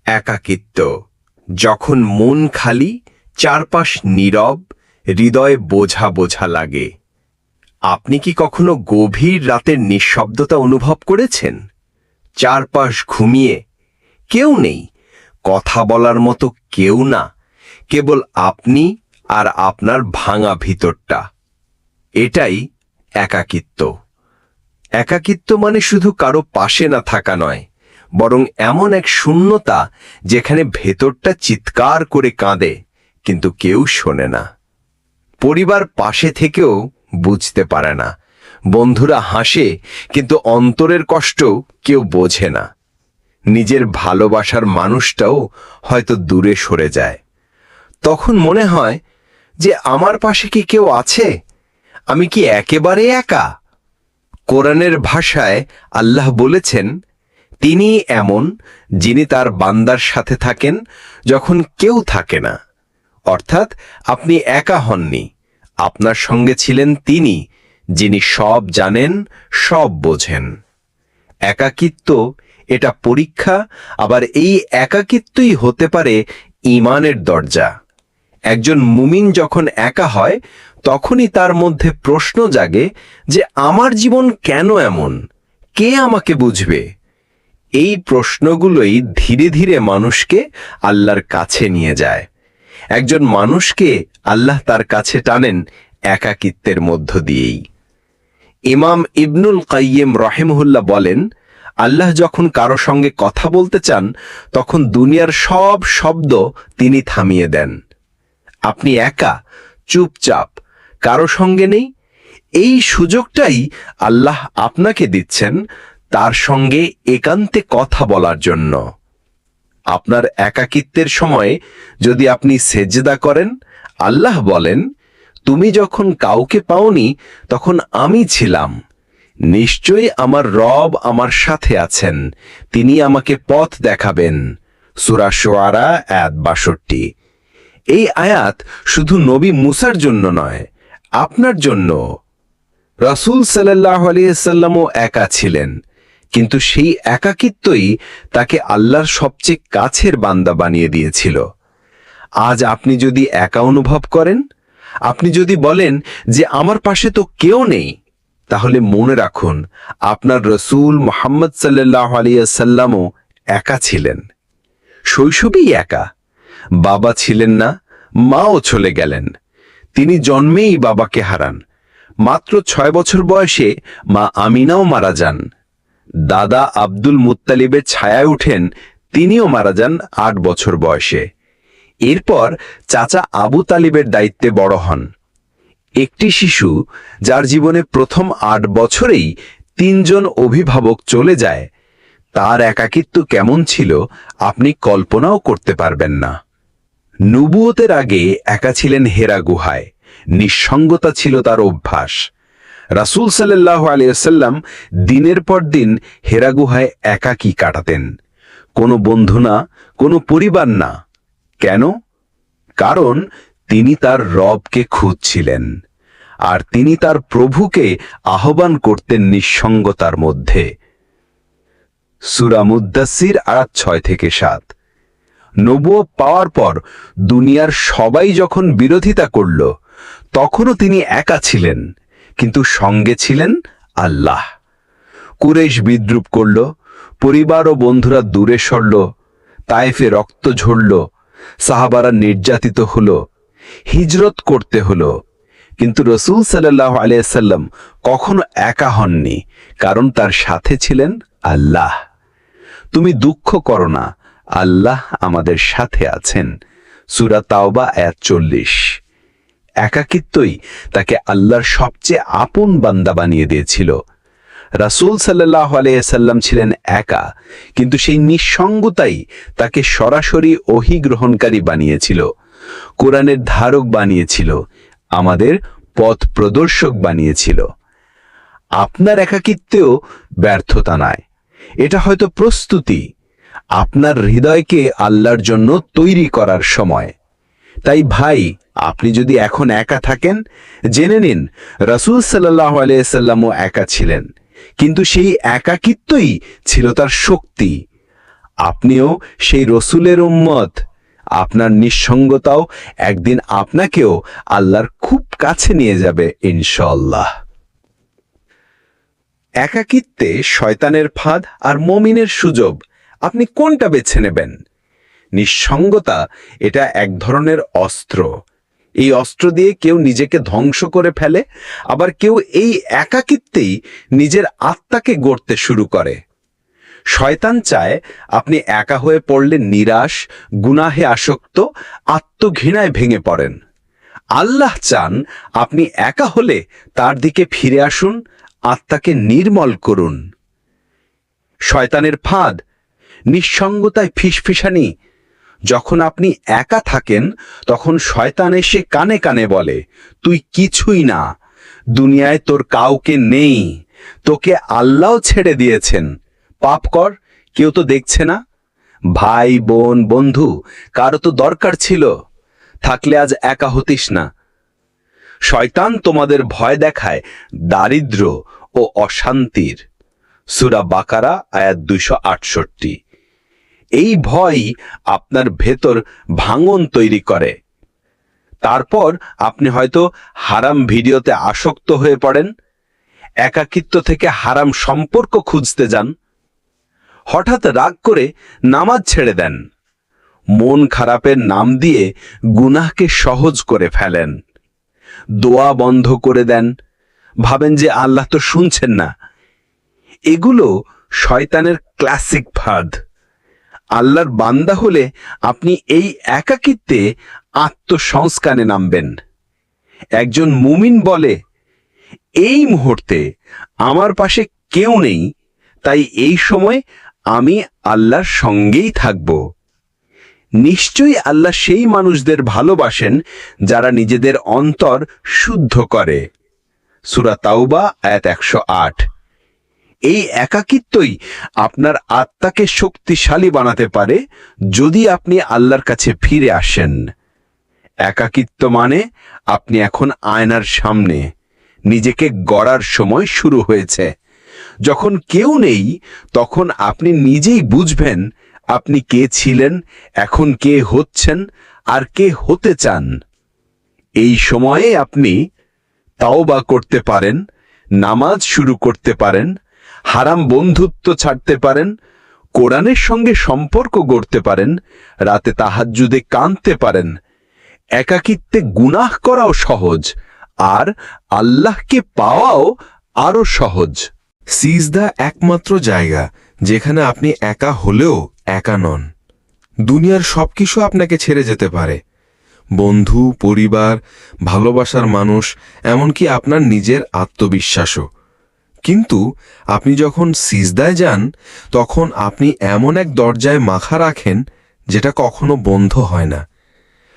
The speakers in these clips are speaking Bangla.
একাকিত্ব, যখন মন খালি, চারপাশ নীরব, হৃদয়ে বোঝা বোঝা লাগে। আপনি কি কখনো গভীর রাতের নিঃশব্দতা অনুভব করেছেন? চারপাশ ঘুমিয়ে, কেউ নেই, কথা বলার মতো কেউ না, কেবল আপনি আর আপনার ভাঙা ভিতরটা। এটাই একাকিত্ব। একাকিত্ব মানে শুধু কারো পাশে না থাকা নয়, বরং এমন এক শূন্যতা যেখানে ভেতরটা চিৎকার করে কাঁদে, কিন্তু কেউ শোনে না। পরিবার পাশে থেকেও বুঝতে পারে না, বন্ধুরা হাসে কিন্তু অন্তরের কষ্ট কেউ বোঝে না। নিজের ভালোবাসার মানুষটাও হয়তো দূরে সরে যায়। তখন মনে হয় যে আমার পাশে কি কেউ আছে? আমি কি একেবারে একা? কোরআনের ভাষায় আল্লাহ বলেছেন, তিনি এমন যিনি তার বান্দার সাথে থাকেন যখন কেউ থাকে না। অর্থাৎ আপনি একা হননি, আপনার সঙ্গে ছিলেন তিনি, যিনি সব জানেন, সব বোঝেন। একাকিত্ব এটা পরীক্ষা, আবার এই একাকিত্বই হতে পারে ঈমানের দরজা। একজন মুমিন যখন একা হয়, তখনই তার মধ্যে প্রশ্ন জাগে যে আমার জীবন কেন এমন, কে আমাকে বুঝবে? এই প্রশ্নগুলোই ধীরে ধীরে মানুষকে আল্লাহর কাছে নিয়ে যায়। একজন মানুষকে আল্লাহ তার কাছে টানেন একাকিত্বের মধ্য দিয়েই। ইমাম ইবনুল কাইয়িম রাহিমাহুল্লাহ বলেন, আল্লাহ যখন কারো সঙ্গে কথা বলতে চান, তখন দুনিয়ার সব শব্দ তিনি থামিয়ে দেন। আপনি একা, চুপচাপ, কারো সঙ্গে নেই। এই সুযোগটাই আল্লাহ আপনাকে দিচ্ছেন তার সঙ্গে একান্তে কথা বলার জন্য। আপনার একাকিত্বের সময়ে যদি আপনি সেজদা করেন, আল্লাহ বলেন, তুমি যখন কাউকে পাওনি তখন আমি ছিলাম। নিশ্চয়ই আমার রব আমার সাথে আছেন, তিনি আমাকে পথ দেখাবেন। সূরা শুআরা আয়াত ৬২। এই আয়াত শুধু নবী মুসার জন্য নয়, আপনার জন্য। রাসূল সাল্লাল্লাহু আলাইহি সাল্লামও একা ছিলেন, কিন্তু সেই একাকিত্বই তাকে আল্লাহর সবচেয়ে কাছের বান্দা বানিয়ে দিয়েছিল। আজ আপনি যদি একা অনুভব করেন, আপনি যদি বলেন যে আমার পাশে তো কেউ নেই, তাহলে মনে রাখুন আপনার রাসূল মুহাম্মদ সাল্লাল্লাহু আলাইহি সাল্লামও একা ছিলেন। শৈশবেই একা, বাবা ছিলেন না, মাও চলে গেলেন। তিনি জন্মেই বাবাকে হারান। মাত্র ৬ বছর বয়সে মা আমিনাও মারা যান। দাদা আব্দুল মুত্তালিবের ছায়ায় উঠেন, তিনিও মারা যান ৮ বছর বয়সে। এরপর চাচা আবু তালিবের দায়িত্বে বড় হন। একটি শিশু যার জীবনে প্রথম ৮ বছরেই ৩ জন অভিভাবক চলে যায়, তার একাকিত্ব কেমন ছিল আপনি কল্পনাও করতে পারবেন না। নবুয়তের আগে একা ছিলেন হেরা গুহায়, নিঃসঙ্গতা ছিল তার অভ্যাস। রাসূল সাল্লাল্লাহু আলাইহি ওয়াসাল্লাম দিনের পর দিন হেরা গুহায় একাকী কাটাতেন। কোনো বন্ধু না, কোনো পরিবার না। কেন? কারণ তিনি তার রবকে খুঁজছিলেন, আর তিনি তার প্রভুকে আহ্বান করতেন নিঃসঙ্গতার মধ্যে। সূরা মুদ্দাসসির আয়াত ৬-৭। নবুয়ত পাওয়ার পর দুনিয়ার সবাই যখন বিরোধিতা করল, তখনও তিনি একা ছিলেন, কিন্তু সঙ্গে ছিলেন আল্লাহ। কুরাইশ বিদ্রূপ করল, পরিবার ও বন্ধুরা দূরে সরল, তায়েফে রক্ত ঝরল, সাহাবারা নির্যাতিত হল, হিজরত করতে হলো। কিন্তু রাসূল সাল্লাল্লাহু আলাইহি সাল্লাম কখনো একা হননি, কারণ তার সাথে ছিলেন আল্লাহ। তুমি দুঃখ করো না, আল্লাহ আমাদের সাথে আছেন। সূরা তাওবা আয়াত ৪০। একাকিত্বই তাকে আল্লাহর সবচেয়ে আপন বান্দা বানিয়ে দিয়েছিল। রাসূল সাল্লাল্লাহু আলাইহি সাল্লাম ছিলেন একা, কিন্তু সেই নিঃসঙ্গতাই তাকে সরাসরি ওহী গ্রহণকারী বানিয়েছিল, কোরআনের ধারক বানিয়েছিল, আমাদের পথ প্রদর্শক বানিয়েছিল। আপনার একাকিত্বেও ব্যর্থতা নয়, এটা হয়তো প্রস্তুতি, আপনার হৃদয়কে আল্লাহর জন্য তৈরি করার সময়। তাই ভাই, আপনি যদি এখন একা থাকেন, জেনে নিন রাসূল সাল্লাল্লাহু আলাইহি সাল্লামও একা ছিলেন, কিন্তু সেই একাকিত্বই ছিল তার শক্তি। আপনিও সেই রসুলের উম্মত। আপনার নিঃসঙ্গতাও একদিন আপনাকেও আল্লাহর খুব কাছে নিয়ে যাবে ইনশাআল্লাহ। একাকিত্বে শয়তানের ফাঁদ আর মুমিনের সুযোগ, আপনি কোনটা বেছে নেবেন? নিঃসঙ্গতা এটা এক ধরনের অস্ত্র। এই অস্ত্র দিয়ে কেউ নিজেকে ধ্বংস করে ফেলে, আবার কেউ এই একাকিত্বেই নিজের আত্মাকে গড়তে শুরু করে। শয়তান চায় আপনি একা হয়ে পড়লে নিরাশ, গুনাহে আসক্ত, আত্মঘৃণায় ভেঙে পড়েন। আল্লাহ চান আপনি একা হলে তার দিকে ফিরে আসুন, আত্মাকে নির্মল করুন। শয়তানের ফাঁদ, নিঃসঙ্গতায় ফিসফিসানি। যখন আপনি একা থাকেন তখন শয়তান এসে কানে কানে বলে, তুই কিছুই না, দুনিয়ায় তোর কাউকে নেই, তোকে আল্লাহ ছেড়ে দিয়েছেন, পাপ কর, কেউ তো দেখছে না। ভাই বোন বন্ধু কারো তো দরকার ছিল, থাকলে আজ একা হতিস না। শয়তান তোমাদের ভয় দেখায় দারিদ্র্য ও অশান্তির। সূরা বাকারা আয়াত 268। এই ভয় আপনার ভেতর ভাঙন তৈরি করে। তারপর আপনি হয়তো হারাম ভিডিওতে আসক্ত হয়ে পড়েন, একাকিত্ব থেকে হারাম সম্পর্ক খুঁজতে যান, হঠাৎ রাগ করে নামাজ ছেড়ে দেন, মন খারাপের নাম দিয়ে গুনাহকে সহজ করে ফেলেন, দোয়া বন্ধ করে দেন, ভাবেন যে আল্লাহ তো শুনছেন না। এগুলো শয়তানের ক্লাসিক ফাঁদ। আল্লাহর বান্দা হলে আপনি এই একাকিত্বে আত্মসংস্কারে নামবেন। একজন মুমিন বলে, এই মুহূর্তে আমার পাশে কেউ নেই, তাই এই সময় আমি আল্লাহর সঙ্গেই থাকব। নিশ্চয়ই আল্লাহ সেই মানুষদের ভালোবাসেন যারা নিজেদের অন্তর শুদ্ধ করে। সূরা তাওবা আয়াত 108। এই একাকিত্বই আপনার আত্মাকে শক্তিশালী বানাতে পারে যদি আপনি আল্লাহর কাছে ফিরে আসেন। একাকিত্ব মানে আপনি এখন আয়নার সামনে, নিজেকে গড়ার সময় শুরু হয়েছে। যখন কেউ নেই তখন আপনি নিজেই বুঝবেন আপনি কে ছিলেন, এখন কে হচ্ছেন আর কে হতে চান। এই সময়ে আপনি তাওবা করতে পারেন, নামাজ শুরু করতে পারেন, হারাম বন্ধুত্ব ছাড়তে পারেন, কোরআনের সঙ্গে সম্পর্ক গড়তে পারেন, রাতে তাহাজ্জুদে কাঁদতে পারেন। একাকিত্বে গুনাহ করাও সহজ, আর আল্লাহকে পাওয়াও আরো সহজ। সিজদা একমাত্র জায়গা যেখানে আপনি একা হলেও একা নন। দুনিয়ার সবকিছু আপনাকে ছেড়ে যেতে পারে, বন্ধু, পরিবার, ভালোবাসার মানুষ, এমনকি আপনার নিজের আত্মবিশ্বাসও। কিন্তু আপনি যখন সিজদায় যান তখন আপনি এমন এক দরজায় মাথা রাখেন যেটা কখনো বন্ধ হয় না।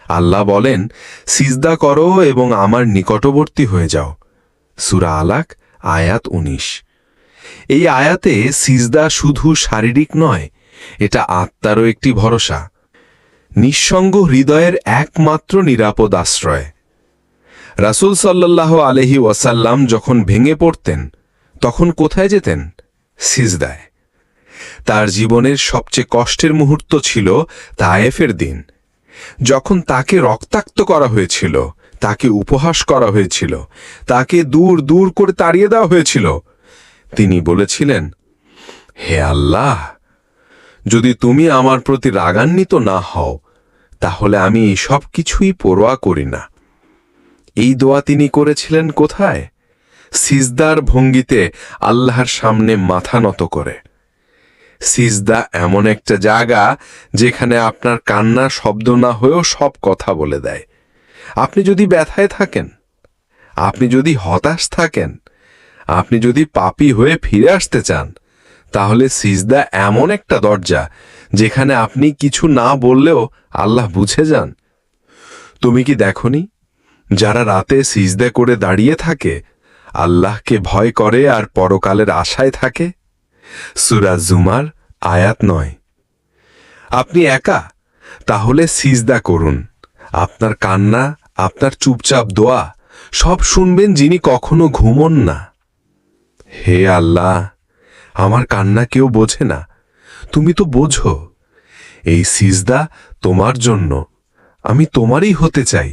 আল্লাহ বলেন, সিজদা করো এবং আমার নিকটবর্তী হয়ে যাও। সূরা আলাক আয়াত 19। এই আয়াতে সিজদা শুধু শারীরিক নয়, এটা আত্মারও একটি ভরসা, নিঃসঙ্গ হৃদয়ের একমাত্র নিরাপদ আশ্রয়। রাসূল সাল্লাল্লাহু আলাইহি ওয়াসাল্লাম যখন ভেঙে পড়তেন তখন কোথায় যেতেন? সিজদায়। তার জীবনের সবচেয়ে কষ্টের মুহূর্ত ছিল তায়েফের দিন, যখন তাকে রক্তাক্ত করা হয়েছিল, তাকে উপহাস করা হয়েছিল, তাকে দূর দূর করে তাড়িয়ে দেওয়া হয়েছিল। তিনি বলেছিলেন, হে আল্লাহ, যদি তুমি আমার প্রতি রাগান্বিত না হও তাহলে আমি এই সব কিছুই পরোয়া করি না। এই দোয়া তিনি করেছিলেন কোথায়? সিজদার ভঙ্গিতে আল্লাহর সামনে মাথা নত করে। সিজদা এমন একটা জায়গা যেখানে আপনার কান্না শব্দ না হয়েও সব কথা বলে দেয়। আপনি যদি ব্যথায় থাকেন, আপনি যদি হতাশ থাকেন, আপনি যদি পাপী হয়ে ফিরে আসতে চান, তাহলে সিজদা এমন একটা দরজা যেখানে আপনি কিছু না বললেও আল্লাহ বুঝে যান। তুমি কি দেখনি, যারা রাতে সিজদা করে দাঁড়িয়ে থাকে আল্লাহকে ভয় করে আর পরকালের আশায় থাকে? সূরা জুমার আয়াত 9। আপনি একা, তাহলে সিজদা করুন। আপনার কান্না, আপনার চুপচাপ দোয়া সব শুনবেন যিনি কখনো ঘুমন না। হে আল্লাহ, আমার কান্না কেউ বোঝে না, তুমি তো বোঝো। এই সিজদা তোমার জন্য, আমি তোমারই হতে চাই।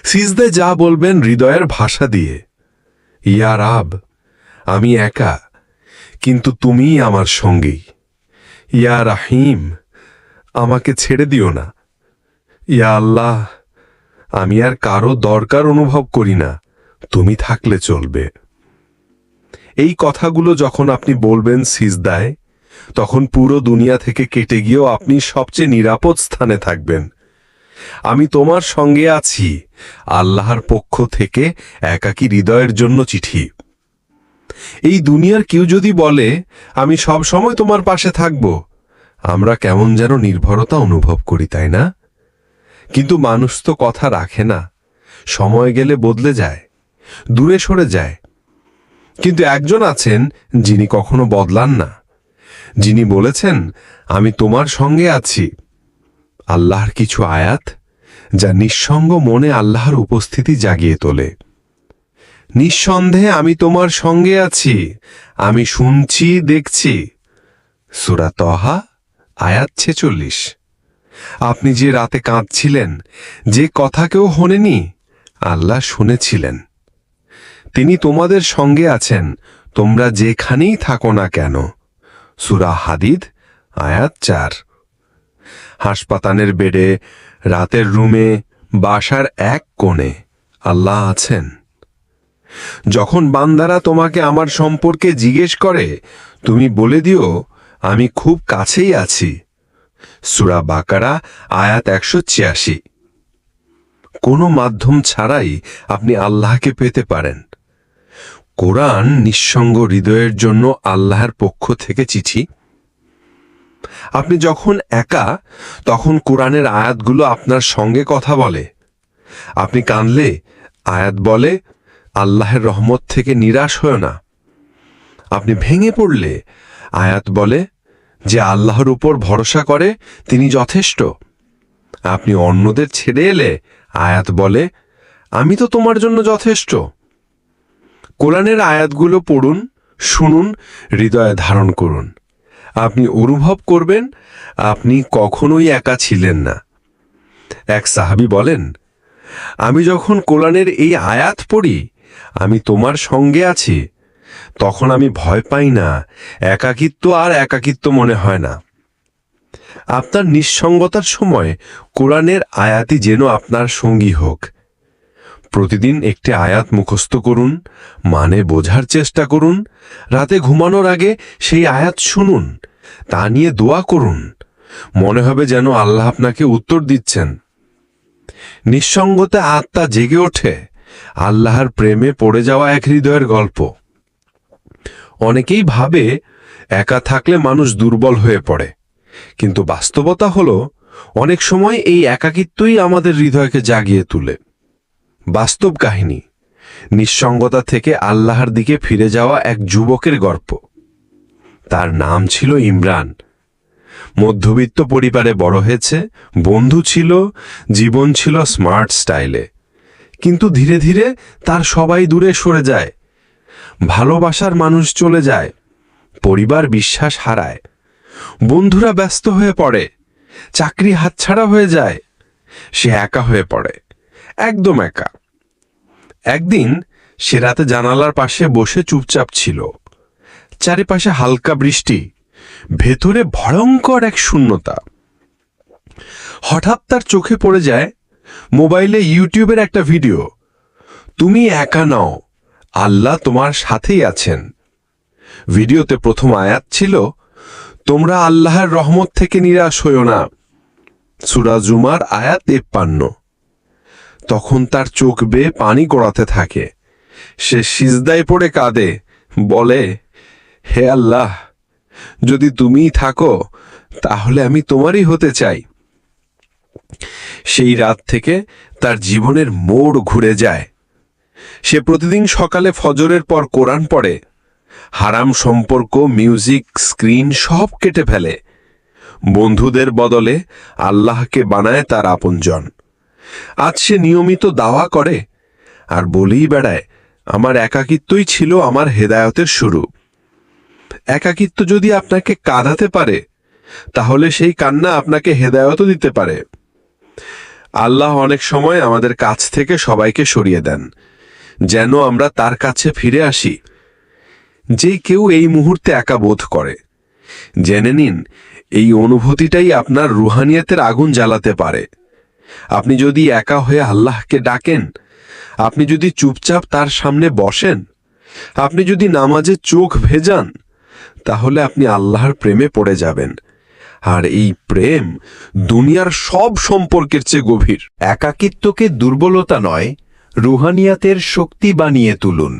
সিজদায় যা বলবেন হৃদয়ের ভাষা দিয়ে। ইয়া রাব, আমি একা, কিন্তু তুমিই আমার সঙ্গী। ইয়া রাহিম, আমাকে ছেড়ে দিও না। ইয়া আল্লাহ, আমি আর কারো দরকার অনুভব করি না, তুমি থাকলে চলবে। এই কথাগুলো যখন আপনি বলবেন সিজদায়, তখন পুরো দুনিয়া থেকে কেটে গিয়েও আপনি সবচেয়ে নিরাপদ স্থানে থাকবেন। আমি তোমার সঙ্গে আছি, আল্লাহর পক্ষ থেকে একাকী হৃদয়ের জন্য চিঠি। এই দুনিয়ার কেউ যদি বলে আমি সব সময় তোমার পাশে থাকব, আমরা কেমন যেন নির্ভরতা অনুভব করি, তাই না? কিন্তু মানুষ তো কথা রাখে না, সময় গেলে বদলে যায়, দূরে সরে যায়। কিন্তু একজন আছেন যিনি কখনো বদলান না, যিনি বলেছেন আমি তোমার সঙ্গে আছি। আল্লাহর কিছু আয়াত যা নিঃসঙ্গ মনে আল্লাহর উপস্থিতি জাগিয়ে তোলে। নিঃসন্দেহে আমি তোমার সঙ্গে আছি, আমি শুনছি, দেখছি। সূরা তহা আয়াত 46। আপনি যে রাতে কাঁদছিলেন, যে কথা কেউ শোনেনি, আল্লাহ শুনেছিলেন। তিনি তোমাদের সঙ্গে আছেন, তোমরা যেখানেই থাকো না কেন। সূরা হাদিদ আয়াত 4। হাসপাতালের বেডে, রাতের রুমে, বাসার এক কোণে আল্লাহ আছেন। যখন বান্দারা তোমাকে আমার সম্পর্কে জিজ্ঞেস করে, তুমি বলে দিও আমি খুব কাছেই আছি। সূরা বাকারা আয়াত 186। কোনো মাধ্যম ছাড়াই আপনি আল্লাহকে পেতে পারেন। কোরআন নিঃসঙ্গ হৃদয়ের জন্য আল্লাহর পক্ষ থেকে চিঠি। আপনি যখন একা, তখন কোরআনের আয়াতগুলো আপনার সঙ্গে কথা বলে। আপনি কাঁদলে আয়াত বলে আল্লাহর রহমত থেকে নিরাশ হয়ো না। আপনি ভেঙে পড়লে আয়াত বলে যে আল্লাহর উপর ভরসা করে তিনি যথেষ্ট। আপনি অন্যদের ছেড়ে এলে আয়াত বলে আমি তো তোমার জন্য যথেষ্ট। কোরআনের আয়াতগুলো পড়ুন, শুনুন, হৃদয়ে ধারণ করুন। আপনি অনুভব করবেন আপনি কখনোই একা ছিলেন না। এক সাহাবী বলেন, আমি যখন কোরআনের এই আয়াত পড়ি, আমি তোমার সঙ্গে আছি, তখন আমি ভয় পাই না, একাকিত্ব আর একাকিত্ব মনে হয় না। আপনার নিঃসঙ্গতার সময় কোরআনের আয়াতই যেন আপনার সঙ্গী হোক। প্রতিদিন একটি আয়াত মুখস্থ করুন, মানে বোঝার চেষ্টা করুন। রাতে ঘুমানোর আগে সেই আয়াত শুনুন, তা নিয়ে দোয়া করুন। মনে হবে যেন আল্লাহ আপনাকে উত্তর দিচ্ছেন। নিঃসঙ্গতা আত্মা জেগে ওঠে, আল্লাহর প্রেমে পড়ে যাওয়া এক হৃদয়ের গল্প। অনেকেই ভাবে একা থাকলে মানুষ দুর্বল হয়ে পড়ে, কিন্তু বাস্তবতা হলো অনেক সময় এই একাকিত্বই আমাদের হৃদয়কে জাগিয়ে তোলে। বাস্তব কাহিনী, নিঃসঙ্গতা থেকে আল্লাহর দিকে ফিরে যাওয়া এক যুবকের গল্প। তার নাম ছিল ইমরান। মধ্যবিত্ত পরিবারে বড় হয়েছে, বন্ধু ছিল, জীবন ছিল স্মার্ট স্টাইলে। কিন্তু ধীরে ধীরে তার সবাই দূরে সরে যায়, ভালোবাসার মানুষ চলে যায়, পরিবার বিশ্বাস হারায়, বন্ধুরা ব্যস্ত হয়ে পড়ে, চাকরি হাতছাড়া হয়ে যায়। সে একা হয়ে পড়ে, একদম একা। একদিন সে রাতে জানালার পাশে বসে চুপচাপ ছিল। চারিপাশে হালকা বৃষ্টি, ভেতরে ভয়ঙ্কর এক শূন্যতা। হঠাৎ তার চোখে পড়ে যায় মোবাইলে ইউটিউবের একটা ভিডিও। তুমি একা নও, আল্লাহ তোমার সাথেই আছেন। ভিডিওতে প্রথম আয়াত ছিল, তোমরা আল্লাহর রহমত থেকে নিরাশ হইও না। সূরা জুমার আয়াত 53। তখন তার চোখ বেয়ে পানি গড়াতে থাকে। সে সিজদায় পড়ে কাঁদে, বলে, হে আল্লাহ, যদি তুমিই থাকো তাহলে আমি তোমারই হতে চাই। সেই রাত থেকে তার জীবনের মোড় ঘুরে যায়। সে প্রতিদিন সকালে ফজরের পর কোরআন পড়ে, হারাম সম্পর্ক, মিউজিক, স্ক্রিন সব কেটে ফেলে। বন্ধুদের বদলে আল্লাহকে বানায় তার আপনজন। আজ সে নিয়মিত দাওয়া করে আর বলেই বেড়ায়, আমার একাকিত্বই ছিল আমার হেদায়েতের শুরু। একাকিত্ব যদি আপনাকে কাঁদাতে পারে, তাহলে সেই কান্না আপনাকে হেদায়েতও দিতে পারে। আল্লাহ অনেক সময় আমাদের কাছ থেকে সবাইকে সরিয়ে দেন, যেন আমরা তার কাছে ফিরে আসি। যে কেউ এই মুহূর্তে একা বোধ করে, জেনে নিন এই অনুভূতিটাই আপনার রুহানিয়াতের আগুন জ্বালাতে পারে। আপনি যদি একা হয়ে আল্লাহকে ডাকেন, আপনি যদি চুপচাপ তার সামনে বসেন, আপনি যদি নামাজে চোখ ভেজান, তাহলে আপনি আল্লাহর প্রেমে পড়ে যাবেন। আর এই প্রেম দুনিয়ার সব সম্পর্কের চেয়ে গভীর। একাকিত্বকে দুর্বলতা নয়, রুহানিয়াতের শক্তি বানিয়ে তুলুন।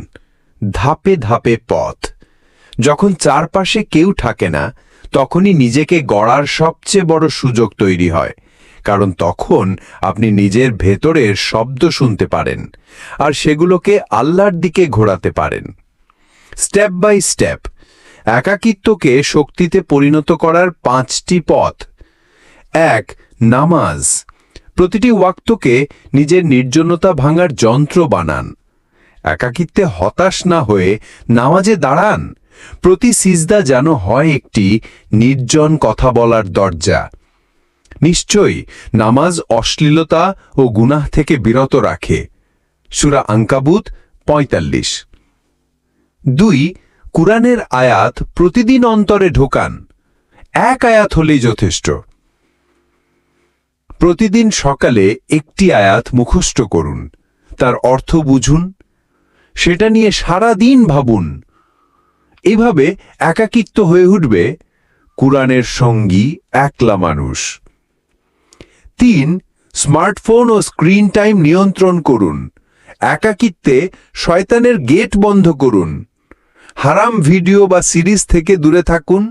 ধাপে ধাপে পথ। যখন চারপাশে কেউ থাকে না, তখনই নিজেকে গড়ার সবচেয়ে বড় সুযোগ তৈরি হয়, কারণ তখন আপনি নিজের ভেতরের শব্দ শুনতে পারেন আর সেগুলোকে আল্লাহর দিকে ঘোরাতে পারেন। স্টেপ বাই স্টেপ একাকিত্বকে শক্তিতে পরিণত করার 5টি পথ। 1. নামাজ। প্রতিটি ওয়াক্তকে নিজের নির্জনতা ভাঙার যন্ত্র বানান। একাকিত্বে হতাশ না হয়ে নামাজে দাঁড়ান। প্রতি সিজদা যেন হয় একটি নির্জন কথা বলার দরজা। নিশ্চয়ই নামাজ অশ্লীলতা ও গুনাহ থেকে বিরত রাখে। সূরা আনকাবুত 45। 2. কুরআনের আয়াত প্রতিদিন অন্তরে ঢোকান। এক আয়াত হলেই যথেষ্ট। প্রতিদিন সকালে একটি আয়াত মুখস্থ করুন, তার অর্থ বুঝুন, সেটা নিয়ে সারা দিন ভাবুন। এভাবে একাকিত্ব হয়ে উঠবে কুরআনের সঙ্গী একলা মানুষ। 3. স্মার্টফোন ও স্ক্রিন টাইম নিয়ন্ত্রণ করুন। একাকিত্বে শয়তানের গেট বন্ধ করুন। হারাম ভিডিও বা সিরিজ থেকে দূরে থাকুন।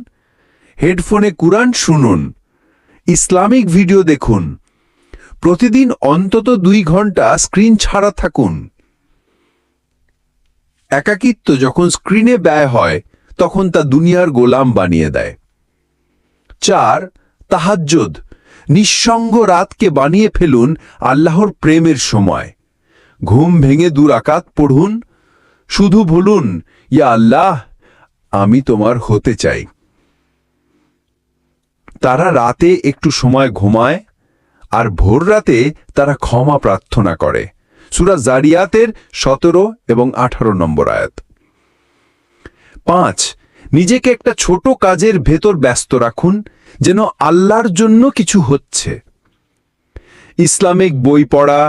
হেডফোনে কুরআন শুনুন। ইসলামিক ভিডিও দেখুন। প্রতিদিন অন্তত 2 ঘন্টা স্ক্রিন ছাড়া থাকুন। একাকিত্ব যখন স্ক্রিনে ব্যয় হয়, তখন তা দুনিয়ার গোলাম বানিয়ে দেয়। 4. তাহাজ্জুদ। নিঃসঙ্গ রাতকে বানিয়ে ফেলুন আল্লাহর প্রেমের সময়। ঘুম ভেঙে 2 রাকাত পড়ুন। শুধু বলুন, ইয়া আল্লাহ, আমি তোমার হতে চাই। তারা রাতে একটু সময় ঘুমায়, আর ভোর রাতে তারা ক্ষমা প্রার্থনা করে। সূরা জারিয়াতের 17 এবং 18 নম্বর আয়াত। 5. নিজেকে একটা ছোট কাজের ভেতর ব্যস্ত রাখুন, যেন আল্লাহর জন্য কিছু হচ্ছে। ইসলামিক বই পড়া,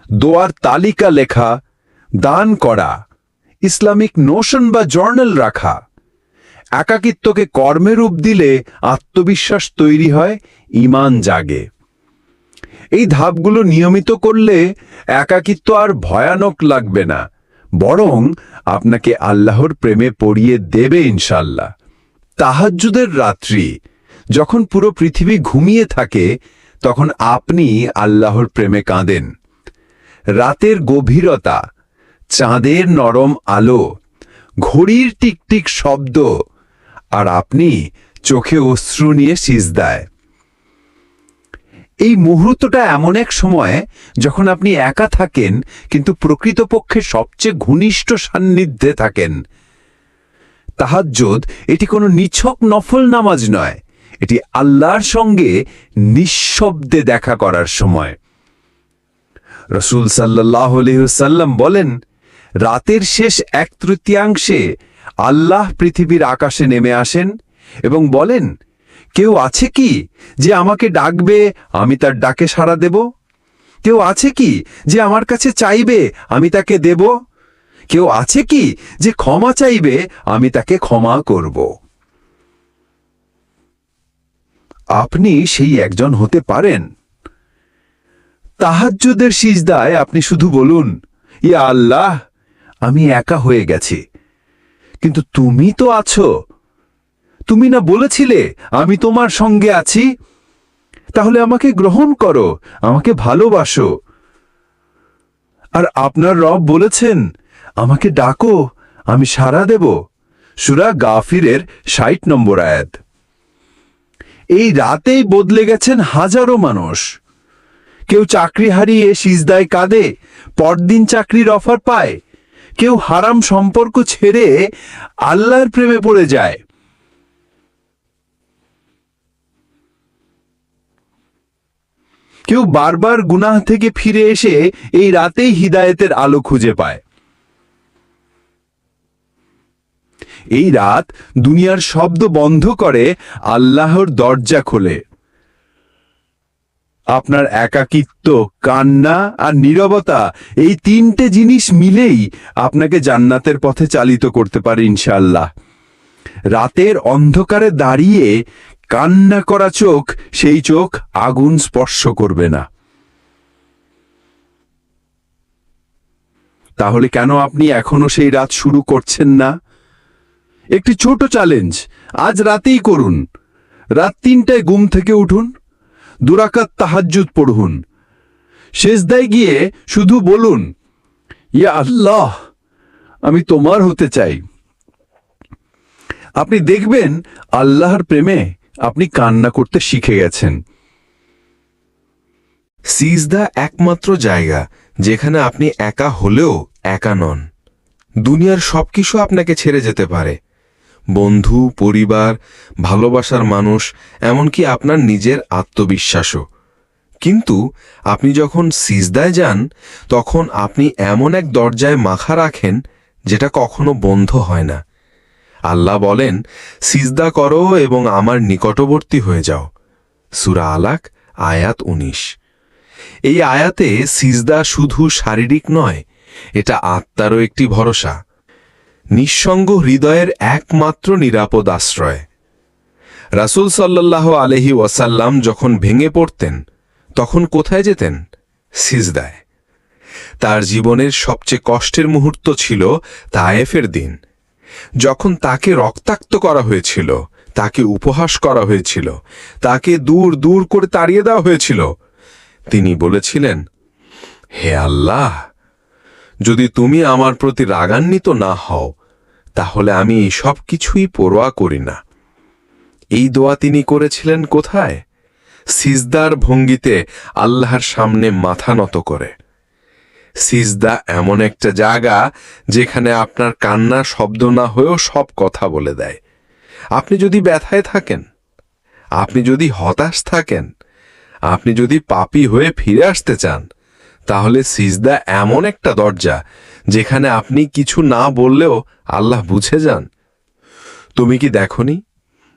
দোয়ার তালিকা লেখা, দান করা, ইসলামিক নোশন বা জার্নাল রাখা। একাকিত্বকে কর্মে রূপ দিলে আত্মবিশ্বাস তৈরি হয়, ঈমান জাগে। এই ধাপগুলো নিয়মিত করলে একাকিত্ব আর ভয়ানক লাগবে না, বরং আপনাকে আল্লাহর প্রেমে পড়িয়ে দেবে ইনশাল্লাহ। তাহাজ্জুদের রাত্রি, যখন পুরো পৃথিবী ঘুমিয়ে থাকে, তখন আপনি আল্লাহর প্রেমে কাঁদেন। রাতের গভীরতা, চাঁদের নরম আলো, ঘড়ির টিকটিক শব্দ, আর আপনি চোখে অশ্রু নিয়ে সিজদায়। এই মুহূর্তটা এমন এক সময় যখন আপনি একা থাকেন, কিন্তু প্রকৃতপক্ষে সবচেয়ে ঘনিষ্ঠ সান্নিধ্যে থাকেন। তাহাজ্জুদ এটি কোনো নিছক নফল নামাজ নয়, এটি আল্লাহর সঙ্গে নিঃশব্দে দেখা করার সময়। রাসূল সাল্লাল্লাহু আলাইহি ওয়াসাল্লাম বলেন, রাতের শেষ 1/3 আল্লাহ পৃথিবীর আকাশে নেমে আসেন এবং বলেন, কেউ আছে কি যে আমাকে ডাকবে, আমি তার ডাকে সাড়া দেব? কেউ আছে কি যে আমার কাছে চাইবে, আমি তাকে দেব? কেউ আছে কি যে ক্ষমা চাইবে, আমি তাকে ক্ষমা করব? আপনি সেই একজন হতে পারেন। তাহাজ্জুদের সিজদায় আপনি শুধু বলুন, ইয়া আল্লাহ, আমি একা হয়ে গেছি, কিন্তু তুমি তো আছো। তুমি না বলেছিলে আমি তোমার সঙ্গে আছি? তাহলে আমাকে গ্রহণ করো, আমাকে ভালোবাসো। আর আপনার রব বলেছেন, আমাকে ডাকো, আমি সাড়া দেব। সূরা গাফিরের 60 নম্বর আয়াত। এই রাতেই বদলে গেছেন হাজারো মানুষ। কেউ চাকরি হারিয়ে সিজদায় কাঁদে, পরদিন চাকরির অফার পায়। কেউ হারাম সম্পর্ক ছেড়ে আল্লাহর প্রেমে পড়ে যায়। কেউ বারবার গুনাহ থেকে ফিরে এসে এই রাতেই হিদায়েতের আলো খুঁজে পায়। এই রাত দুনিয়ার শব্দ বন্ধ করে আল্লাহর দরজা খোলে। আপনার একাকিত্ব, কান্না আর নীরবতা, এই তিনটে জিনিস মিলেই আপনাকে জান্নাতের পথে চালিত করতে পারে ইনশাআল্লাহ। রাতের অন্ধকারে দাঁড়িয়ে কান্না করা চোখ, সেই চোখ আগুন স্পর্শ করবে না। তাহলে কেন আপনি এখনো সেই রাত শুরু করছেন না? একটি ছোট চ্যালেঞ্জ আজ রাতেই করুন। রাত 3টায় ঘুম থেকে উঠুন, 2 রাকাত তাহাজ্জুদ পড়ুন। সেজদায় গিয়ে শুধু বলুন, ইয়া আল্লাহ, আমি তোমার হতে চাই। আপনি দেখবেন আল্লাহর প্রেমে আপনি কান্না করতে শিখে গেছেন। সিজদা একমাত্র জায়গা যেখানে আপনি একা হলেও একা নন। দুনিয়ার সবকিছু আপনাকে ছেড়ে যেতে পারে, বন্ধু, পরিবার, ভালোবাসার মানুষ, এমনকি আপনার নিজের আত্মবিশ্বাসও। কিন্তু আপনি যখন সিজদায় যান, তখন আপনি এমন এক দরজায় মাথা রাখেন যেটা কখনো বন্ধ হয় না। আল্লাহ বলেন, সিজদা করো এবং আমার নিকটবর্তী হয়ে যাও। সূরা আলাক আয়াত 19। এই আয়াতে সিজদা শুধু শারীরিক নয়, এটা আত্মারও একটি ভরসা, নিঃসঙ্গ হৃদয়ের একমাত্র নিরাপদ আশ্রয়। রাসূল সাল্লাল্লাহু আলাইহি ওয়াসাল্লাম যখন ভেঙে পড়তেন, তখন কোথায় যেতেন? সিজদায়। তার জীবনের সবচেয়ে কষ্টের মুহূর্ত ছিল তায়েফের দিন, যখন তাকে রক্তাক্ত করা হয়েছিল, তাকে উপহাস করা হয়েছিল, তাকে দূর দূর করে তাড়িয়ে দেওয়া হয়েছিল। তিনি বলেছিলেন, হে আল্লাহ, যদি তুমি আমার প্রতি রাগান্বিত না হও, তাহলে আমি এই সব কিছুই পরোয়া করি না। এই দোয়া তিনি করেছিলেন কোথায়? সিজদার ভঙ্গিতে, আল্লাহর সামনে মাথা নত করে। সিজদা এমন একটা জায়গা যেখানে আপনার কান্না শব্দ না হয়েও সব কথা বলে দেয়। আপনি যদি ব্যথায় থাকেন, আপনি যদি হতাশ থাকেন, আপনি যদি পাপী হয়ে ফিরে আসতে চান, তাহলে সিজদা এমন একটা দরজা যেখানে আপনি কিছু না বললেও আল্লাহ বুঝে যান। তুমি কি দেখনি,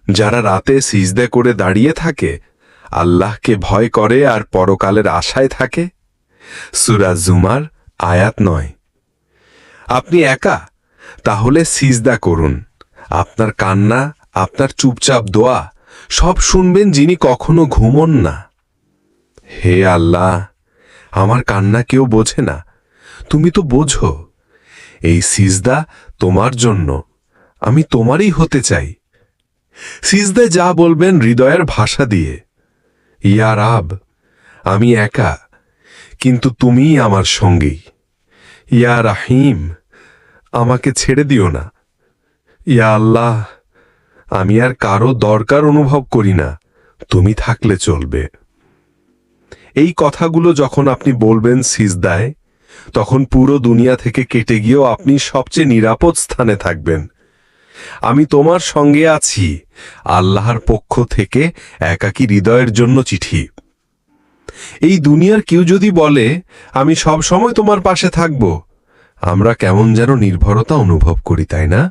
যারা রাতে সিজদা করে দাঁড়িয়ে থাকে, আল্লাহকে ভয় করে আর পরকালের আশায় থাকে? সূরা জুমার আয়াত 9। আপনি একা? তাহলে সিজদা করুন। আপনার কান্না, আপনার চুপচাপ দোয়া সব শুনবেন যিনি কখনো ঘুমন না। হে আল্লাহ, আমার কান্না কেউ বোঝে না, তুমি তো বোঝো। এই সিজদা তোমার জন্য, আমি তোমারই হতে চাই। সিজদায় যা বলবেন হৃদয়ের ভাষা দিয়ে, ইয়া রাব, আমি একা, কিন্তু তুমিই আমার সঙ্গী। ইয়া রাহিম, আমাকে ছেড়ে দিও না। ইয়া আল্লাহ, আমি আর কারো দরকার অনুভব করি না, তুমি থাকলে চলবে। এই কথাগুলো যখন আপনি বলবেন সিজদায়, তখন পুরো দুনিয়া থেকে কেটে গিয়েও আপনি সবচেয়ে নিরাপদ স্থানে থাকবেন। আমি তোমার সঙ্গে আছি, আল্লাহর পক্ষ থেকে একাকী হৃদয়ের জন্য চিঠি। এই দুনিয়ার কেউ যদি বলে, আমি সব সময় তোমার পাশে থাকব, আমরা কেমন যেন নির্ভরতা অনুভব করি, তাই না?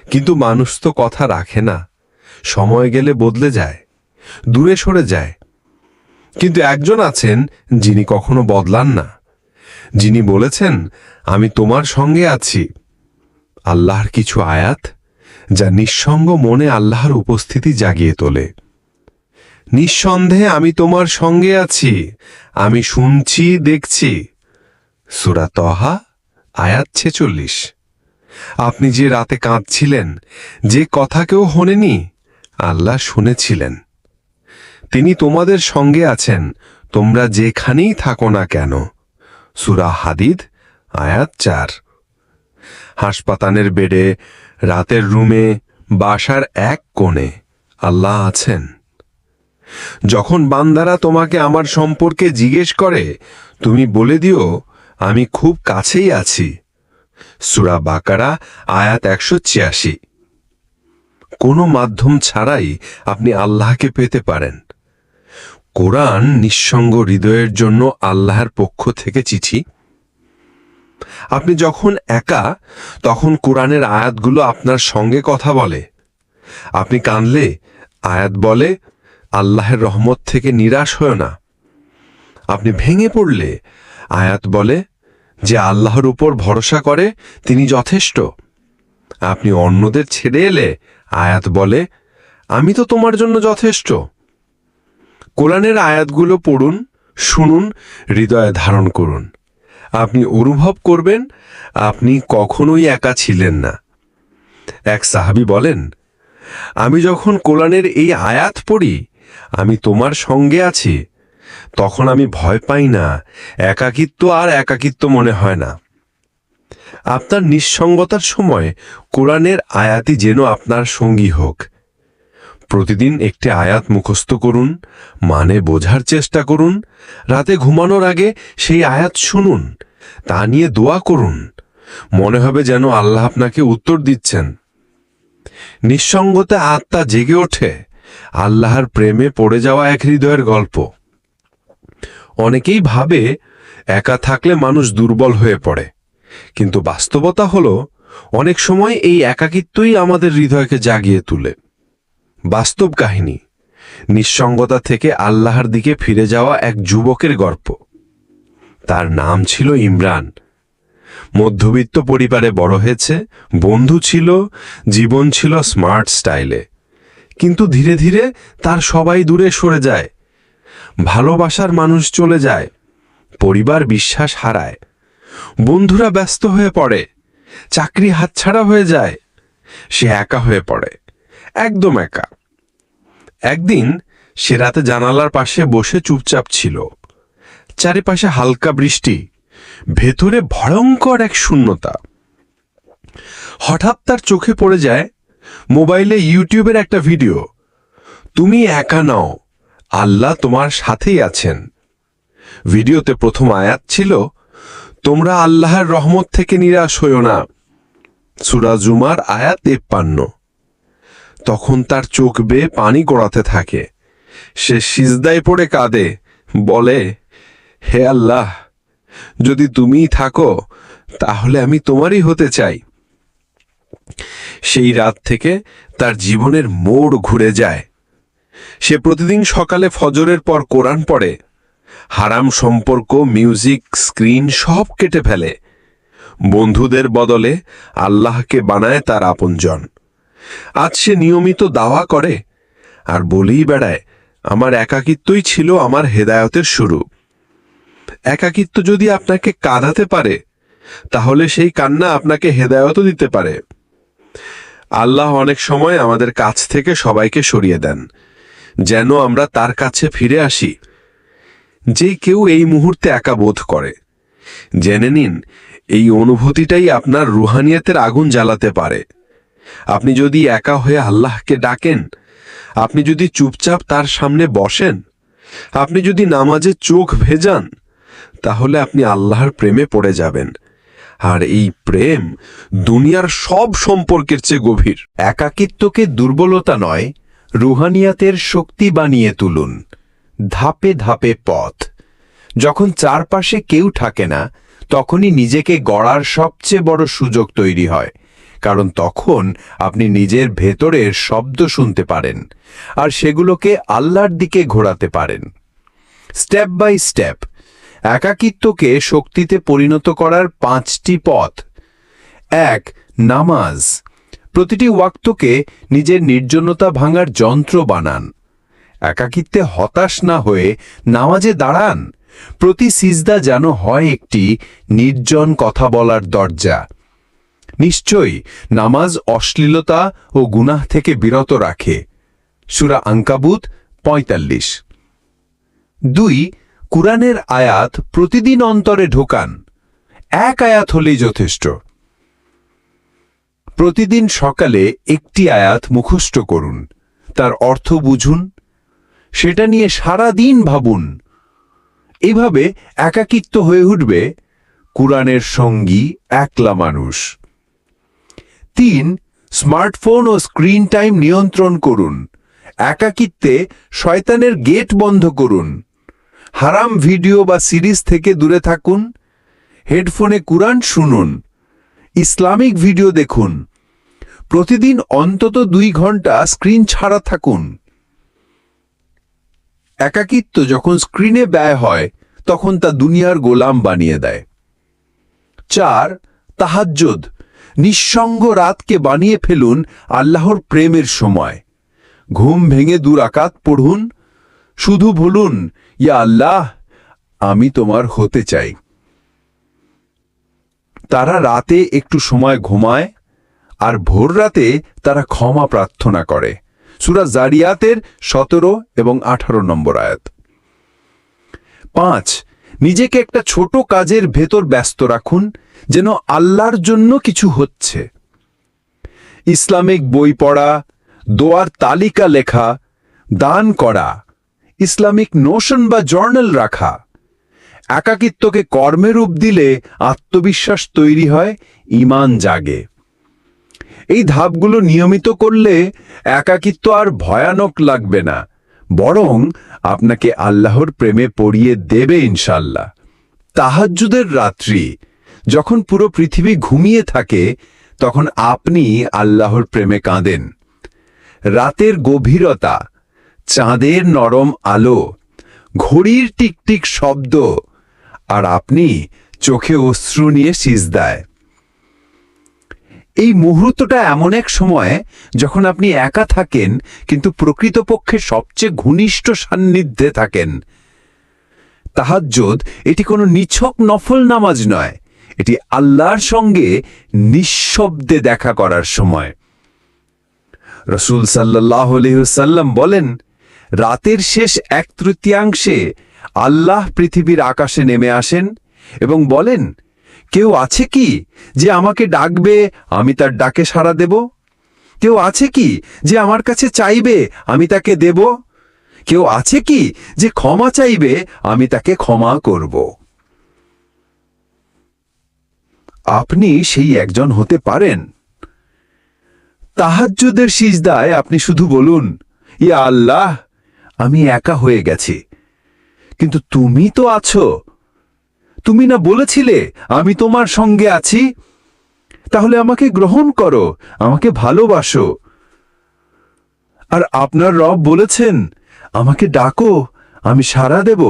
কিন্তু মানুষ তো কথা রাখে না, সময় গেলে বদলে যায়, দূরে সরে যায়। কিন্তু একজন আছেন যিনি কখনো বদলান না, যিনি বলেছেন, আমি তোমার সঙ্গে আছি। আল্লাহর কিছু আয়াত যা নিঃসঙ্গ মনে আল্লাহর উপস্থিতি জাগিয়ে তোলে। নিঃসন্দেহে আমি তোমার সঙ্গে আছি, আমি শুনছি, দেখছি। সূরা তহা আয়াত 46। আপনি যে রাতে কাঁদছিলেন, যে কথা কেউ শোনেনি, আল্লাহ শুনেছিলেন। তিনি তোমাদের সঙ্গে আছেন, তোমরা যেখানেই থাকো না কেন। সূরা হাদিদ আয়াত 4। হাসপাতালের বেডে, রাতের রুমে, বাসার এক কোণে আল্লাহ আছেন। যখন বান্দারা তোমাকে আমার সম্পর্কে জিজ্ঞেস করে, তুমি বলে দিও, আমি খুব কাছেই আছি। সূরা বাকারা আয়াত 186। কোনো মাধ্যম ছাড়াই আপনি আল্লাহকে পেতে পারেন। কোরআন নিঃসঙ্গ হৃদয়ের জন্য আল্লাহর পক্ষ থেকে চিঠি। আপনি যখন একা, তখন কোরআনের আয়াতগুলো আপনার সঙ্গে কথা বলে। আপনি কাঁদলে আয়াত বলে, আল্লাহর রহমত থেকে নিরাশ হয় না। আপনি ভেঙে পড়লে আয়াত বলে, যে আল্লাহর উপর ভরসা করে তিনি যথেষ্ট। আপনি অন্যদের ছেড়ে এলে আয়াত বলে, আমি তো তোমার জন্য যথেষ্ট। কোরআনের আয়াতগুলো পড়ুন, শুনুন, হৃদয়ে ধারণ করুন। আপনি অনুভব করবেন আপনি কখনোই একা ছিলেন না। এক সাহাবী বলেন, আমি যখন কোরআনের এই আয়াত পড়ি, আমি তোমার সঙ্গে আছি, তখন আমি ভয় পাই না, একাকিত্ব মনে হয় না। আপনার নিঃসঙ্গতার সময় কোরআনের আয়াতই যেন আপনার সঙ্গী হোক। প্রতিদিন একটি আয়াত মুখস্থ করুন, মানে বোঝার চেষ্টা করুন। রাতে ঘুমানোর আগে সেই আয়াত শুনুন, তা নিয়ে দোয়া করুন। মনে হবে যেন আল্লাহ আপনাকে উত্তর দিচ্ছেন। নিঃসঙ্গতা আত্মা জেগে ওঠে, আল্লাহর প্রেমে পড়ে যাওয়া এক হৃদয়ের গল্প। অনেকেই ভাবে একা থাকলে মানুষ দুর্বল হয়ে পড়ে, কিন্তু বাস্তবতা হলো অনেক সময় এই একাকিত্বই আমাদের হৃদয়কে জাগিয়ে তোলে। বাস্তব কাহিনী, নিঃসঙ্গতা থেকে আল্লাহর দিকে ফিরে যাওয়া এক যুবকের গল্প। তার নাম ছিল ইমরান। মধ্যবিত্ত পরিবারে বড় হয়েছে, বন্ধু ছিল, জীবন ছিল স্মার্ট স্টাইলে। কিন্তু ধীরে ধীরে তার সবাই দূরে সরে যায়, ভালোবাসার মানুষ চলে যায়, পরিবার বিশ্বাস হারায়, বন্ধুরা ব্যস্ত হয়ে পড়ে, চাকরি হাতছাড়া হয়ে যায়। সে একা হয়ে পড়ে, একদম একা। একদিন সে রাতে জানালার পাশে বসে চুপচাপ ছিল। চারিপাশে হালকা বৃষ্টি, ভেতরে ভয়ঙ্কর এক শূন্যতা। হঠাৎ তার চোখে পড়ে যায় মোবাইলে ইউটিউবের একটা ভিডিও। তুমি একা নও, আল্লাহ তোমার সাথেই আছেন। ভিডিওতে প্রথম আয়াত ছিল, তোমরা আল্লাহর রহমত থেকে নিরাশ হইও না। সূরা জুমার আয়াত 53। তখন তার চোখ বেয়ে পানি গড়াতে থাকে। সে সিজদায় পড়ে কাঁদে, বলে, হে আল্লাহ, যদি তুমিই থাকো তাহলে আমি তোমারই হতে চাই। সেই রাত থেকে তার জীবনের মোড় ঘুরে যায়। সে প্রতিদিন সকালে ফজরের পর কোরআন পড়ে, হারাম সম্পর্ক, মিউজিক, স্ক্রিন সব কেটে ফেলে। বন্ধুদের বদলে আল্লাহকে বানায় তার আপনজন। আজ সে নিয়মিত দাওয়া করে আর বলেই বেড়ায়, আমার একাকিত্বই ছিল আমার হেদায়েতের শুরু। একাকিত্ব যদি আপনাকে কাঁদাতে পারে, তাহলে সেই কান্না আপনাকে হেদায়েতও দিতে পারে। আল্লাহ অনেক সময় আমাদের কাছ থেকে সবাইকে সরিয়ে দেন, যেন আমরা তার কাছে ফিরে আসি। যে কেউ এই মুহূর্তে একা বোধ করে, জেনে নিন এই অনুভূতিটাই আপনার রুহানিয়াতের আগুন জ্বালাতে পারে। আপনি যদি একা হয়ে আল্লাহকে ডাকেন, আপনি যদি চুপচাপ তার সামনে বসেন, আপনি যদি নামাজে চোখ ভেজান, তাহলে আপনি আল্লাহর প্রেমে পড়ে যাবেন। আর এই প্রেম দুনিয়ার সব সম্পর্কের চেয়ে গভীর। একাকিত্বকে দুর্বলতা নয়, রুহানিয়াতের শক্তি বানিয়ে তুলুন। ধাপে ধাপে পথ। যখন চারপাশে কেউ থাকে না, তখনই নিজেকে গড়ার সবচেয়ে বড় সুযোগ তৈরি হয়। কারণ তখন আপনি নিজের ভেতরের শব্দ শুনতে পারেন আর সেগুলোকে আল্লাহর দিকে ঘোরাতে পারেন। স্টেপ বাই স্টেপ একাকিত্বকে শক্তিতে পরিণত করার 5টি পথ। 1. নামাজ। প্রতিটি ওয়াক্তকে নিজের নির্জনতা ভাঙার যন্ত্র বানান। একাকিত্বে হতাশ না হয়ে নামাজে দাঁড়ান। প্রতি সিজদা যেন হয় একটি নির্জন কথা বলার দরজা। নিশ্চয়ই নামাজ অশ্লীলতা ও গুনাহ থেকে বিরত রাখে। সূরা আনকাবুত 45। 2. কুরআনের আয়াত প্রতিদিন অন্তরে ঢোকান। এক আয়াত হলেই যথেষ্ট। প্রতিদিন সকালে একটি আয়াত মুখস্থ করুন, তার অর্থ বুঝুন, সেটা নিয়ে সারা দিন ভাবুন। এভাবে একাকিত্ব হয়ে উঠবে কুরআনের সঙ্গী একলা মানুষ। 3. স্মার্টফোন ও স্ক্রিন টাইম নিয়ন্ত্রণ করুন। একাকিত্বে শয়তানের গেট বন্ধ করুন। হারাম ভিডিও বা সিরিজ থেকে দূরে থাকুন। হেডফোনে কুরআন শুনুন। ইসলামিক ভিডিও দেখুন। প্রতিদিন অন্তত 2 ঘন্টা স্ক্রিন ছাড়া থাকুন। একাকিত্ব যখন স্ক্রিনে ব্যয় হয় তখন তা দুনিয়ার গোলাম বানিয়ে দেয়। 4. তাহাজ্জুদ, নিঃসঙ্গ রাতকে বানিয়ে ফেলুন আল্লাহর প্রেমের সময়। ঘুম ভেঙে 2 রাকাত পড়ুন, শুধু বলুন, ইয়া আল্লাহ, আমি তোমার হতে চাই। তারা রাতে একটু সময় ঘুমায় আর ভোর রাতে তারা ক্ষমা প্রার্থনা করে। সূরা জারিয়াতের 17 এবং 18 নম্বর আয়াত। 5. নিজেকে একটা ছোট কাজের ভেতর ব্যস্ত রাখুন, যেন আল্লাহর জন্য কিছু হচ্ছে। ইসলামিক বই পড়া, দোয়ার তালিকা লেখা, দান করা, ইসলামিক নোশন বা জার্নাল রাখা। একাকিত্বকে কর্মে রূপ দিলে আত্মবিশ্বাস তৈরি হয়, ঈমান জাগে। এই ধাপগুলো নিয়মিত করলে একাকিত্ব আর ভয়ানক লাগবে না, বরং আপনাকে আল্লাহর প্রেমে পড়িয়ে দেবে ইনশাল্লাহ। তাহাজ্জুদের রাত্রি, যখন পুরো পৃথিবী ঘুমিয়ে থাকে তখন আপনি আল্লাহর প্রেমে কাঁদেন। রাতের গভীরতা, চাঁদের নরম আলো, ঘড়ির টিকটিক শব্দ, আর আপনি চোখে অশ্রু নিয়ে সিজদায়। এই মুহূর্তটা এমন এক সময় যখন আপনি একা থাকেন কিন্তু প্রকৃতপক্ষে সবচেয়ে ঘনিষ্ঠ সান্নিধ্যে থাকেন। তাহাজ্জুদ এটি কোনো নিছক নফল নামাজ নয়, এটি আল্লাহর সঙ্গে নিঃশব্দে দেখা করার সময়। রাসূল সাল্লাল্লাহু আলাইহি ওয়াসাল্লাম বলেন, রাতের শেষ 1/3 আল্লাহ পৃথিবীর আকাশে নেমে আসেন এবং বলেন, কেউ আছে কি যে আমাকে ডাকবে, আমি তার ডাকে সাড়া দেব? কেউ আছে কি যে আমার কাছে চাইবে, আমি তাকে দেব? কেউ আছে কি যে ক্ষমা চাইবে, আমি তাকে ক্ষমা করব? আপনি সেই একজন হতে পারেন। তাহাজ্জুদের সিজদায় আপনি শুধু বলুন, ইয়া আল্লাহ, আমি একা হয়ে গেছি, কিন্তু তুমি তো আছো। তুমি না বলেছিলে আমি তোমার সঙ্গে আছি? তাহলে আমাকে গ্রহণ করো, আমাকে ভালোবাসো। আর আপনার রব বলেছেন, আমাকে ডাকো, আমি সাড়া দেব।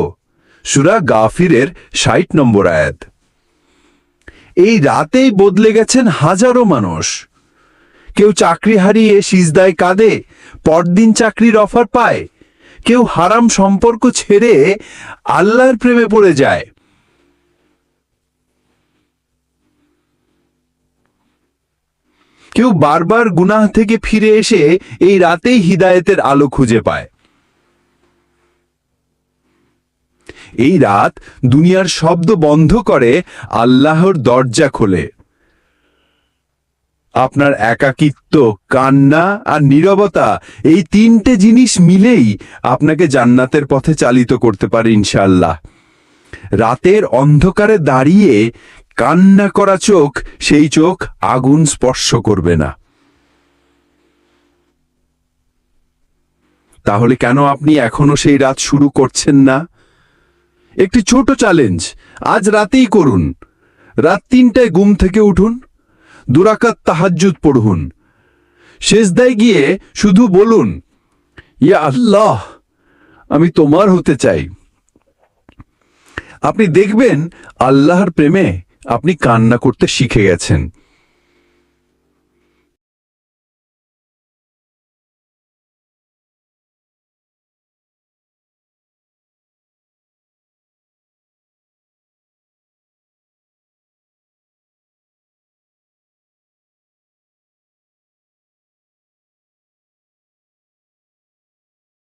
সূরা গাফিরের 60 নম্বর আয়াত। এই রাতেই বদলে গেছেন হাজারো মানুষ। কেউ চাকরি হারিয়ে সিজদায় কাঁদে, পরদিন চাকরির অফার পায়। কেউ হারাম সম্পর্ক ছেড়ে আল্লাহর প্রেমে পড়ে যায়। কেউ বারবার গুনাহ থেকে ফিরে এসে এই রাতেই হিদায়েতের আলো খুঁজে পায়। এই রাত দুনিয়ার শব্দ বন্ধ করে আল্লাহর দরজা খোলে। আপনার একাকিত্ব, কান্না আর নীরবতা, এই 3টে জিনিস মিলেই আপনাকে জান্নাতের পথে চালিত করতে পারে ইনশাআল্লাহ। রাতের অন্ধকারে দাঁড়িয়ে কান্না করা চোখ, সেই চোখ আগুন স্পর্শ করবে না। তাহলে কেন আপনি এখনো সেই রাত শুরু করছেন না? একটি ছোট চ্যালেঞ্জ আজ রাতেই করুন। রাত 3টায় ঘুম থেকে উঠুন, 2 রাকাত তাহাজ্জুদ পড়ুন। সিজদায় গিয়ে শুধু বলুন, ইয়া আল্লাহ, আমি তোমার হতে চাই। আপনি দেখবেন আল্লাহর প্রেমে আপনি কান্না করতে শিখে গেছেন।